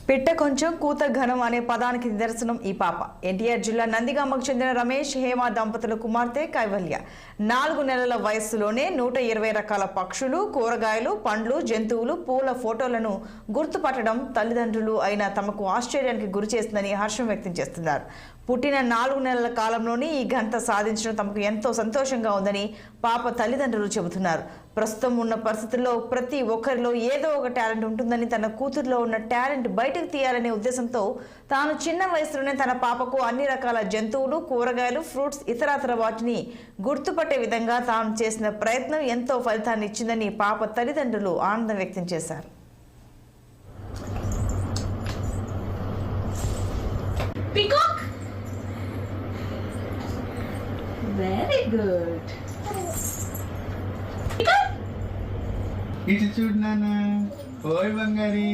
పిట్ట కొంచెం కూత ఘనం అనే పదానికి నిదర్శనం ఈ పాప. ఎన్టీఆర్ జిల్లా నందిగామకు చెందిన రమేష్ హేమ దంపతుల కుమార్తె కైవల్య 4 నెలల వయస్సులోనే 120 రకాల పక్షులు, కూరగాయలు, పండ్లు, జంతువులు, పూల ఫోటోలను గుర్తుపట్టడం తల్లిదండ్రులు అయిన తమకు ఆశ్చర్యానికి గురి చేస్తుందని హర్షం వ్యక్తం చేస్తున్నారు. పుట్టిన 4 నెలల కాలంలోనే ఈ ఘనత సాధించడం తమకు ఎంతో సంతోషంగా ఉందని పాప తల్లిదండ్రులు చెబుతున్నారు. ప్రస్తుతం ఉన్న పరిస్థితుల్లో ప్రతి ఒక్కరిలో ఏదో ఒక టాలెంట్ ఉంటుందని, తన కూతురులో ఉన్న టాలెంట్ బయటకు తీయాలనే ఉద్దేశంతో తాను చిన్న వయసులోనే తన పాపకు అన్ని రకాల జంతువులు, కూరగాయలు, ఫ్రూట్స్, ఇతరత్ర వాటిని గుర్తుపట్టే విధంగా తాను చేసిన ప్రయత్నం ఎంతో ఫలితాన్ని ఇచ్చిందని పాప తల్లిదండ్రులు ఆనందం వ్యక్తం చేశారు. Very good. ఇటు చూడు నాన్న. ఓయ్ బంగారి,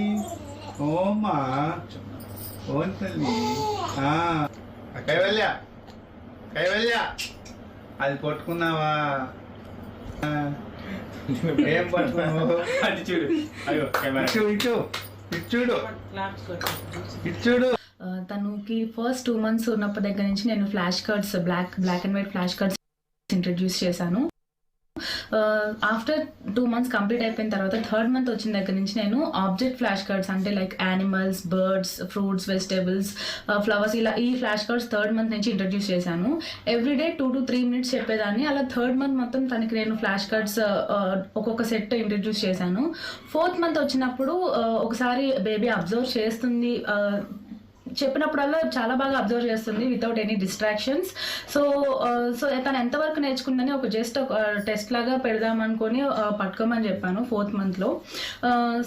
ఓమా, ఓన్ తల్లి. కైవల్య, కైవల్య, అది పట్టుకున్నావా? ఏం పట్టుకున్నావు? అది చూడు. అయ్యో ఇటు ఇటు ఇటు చూడు, ఇటు చూడు. తనకి ఫస్ట్ 2 months ఉన్నప్పటి దగ్గర నుంచి నేను flash cards, black and white flash cards introduce చేశాను. ఆఫ్టర్ 2 months కంప్లీట్ అయిపోయిన తర్వాత 3rd month వచ్చిన దగ్గర నుంచి నేను ఆబ్జెక్ట్ ఫ్లాష్ కార్డ్స్, అంటే like animals, birds, fruits, vegetables, flowers, ఇలా ఈ ఫ్లాష్ కార్డ్స్ 3rd month నుంచి ఇంట్రడ్యూస్ చేశాను. ఎవ్రీడే 2 to 3 minutes చెప్పేదాన్ని. అలా 3rd month మొత్తం తనకి నేను ఫ్లాష్ కార్డ్స్ ఒక్కొక్క సెట్ ఇంట్రడ్యూస్ చేశాను. 4th month వచ్చినప్పుడు ఒకసారి బేబీ అబ్జర్వ్ చేస్తుంది, చెప్పినప్పుడల్లా చాలా బాగా అబ్జర్వ్ చేస్తుంది వితౌట్ ఎనీ డిస్ట్రాక్షన్స్. సో తను ఎంతవరకు నేర్చుకుందని ఒక జస్ట్ ఒక టెస్ట్ లాగా పెడదాం అనుకొని పట్టుకోమని చెప్పాను 4th month.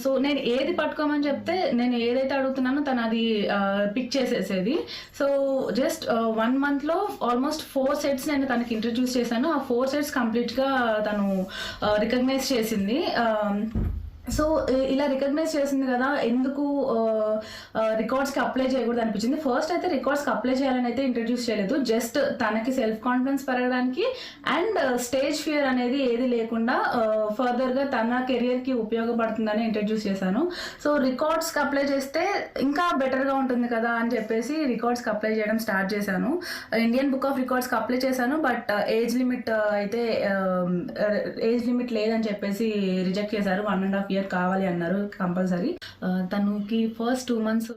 సో నేను ఏది పట్టుకోమని చెప్తే, నేను ఏదైతే అడుగుతున్నానో తను అది పిక్ చేసేసేది. So just 1 month almost 4 sets నేను తనకి ఇంట్రడ్యూస్ చేశాను. ఆ 4 sets కంప్లీట్గా తను రికగ్నైజ్ చేసింది. సో ఇలా రికగ్నైజ్ చేసింది కదా, ఎందుకు రికార్డ్స్కి అప్లై చేయకూడదు అనిపించింది. ఫస్ట్ అయితే రికార్డ్స్కి అప్లై చేయాలని అయితే ఇంట్రడ్యూస్ చేయలేదు. జస్ట్ తనకి సెల్ఫ్ కాన్ఫిడెన్స్ పెరగడానికి అండ్ స్టేజ్ ఫియర్ అనేది ఏది లేకుండా ఫర్దర్గా తన కెరియర్కి ఉపయోగపడుతుందని ఇంట్రడ్యూస్ చేశాను. సో రికార్డ్స్కి అప్లై చేస్తే ఇంకా బెటర్గా ఉంటుంది కదా అని చెప్పేసి రికార్డ్స్కి అప్లై చేయడం స్టార్ట్ చేశాను. ఇండియన్ బుక్ ఆఫ్ రికార్డ్స్కి అప్లై చేశాను. బట్ ఏజ్ లిమిట్ లేదని చెప్పేసి రిజెక్ట్ చేశారు. 1.5 years కావాలి అన్నారు కంపల్సరీ. తనకి ఫస్ట్ 2 months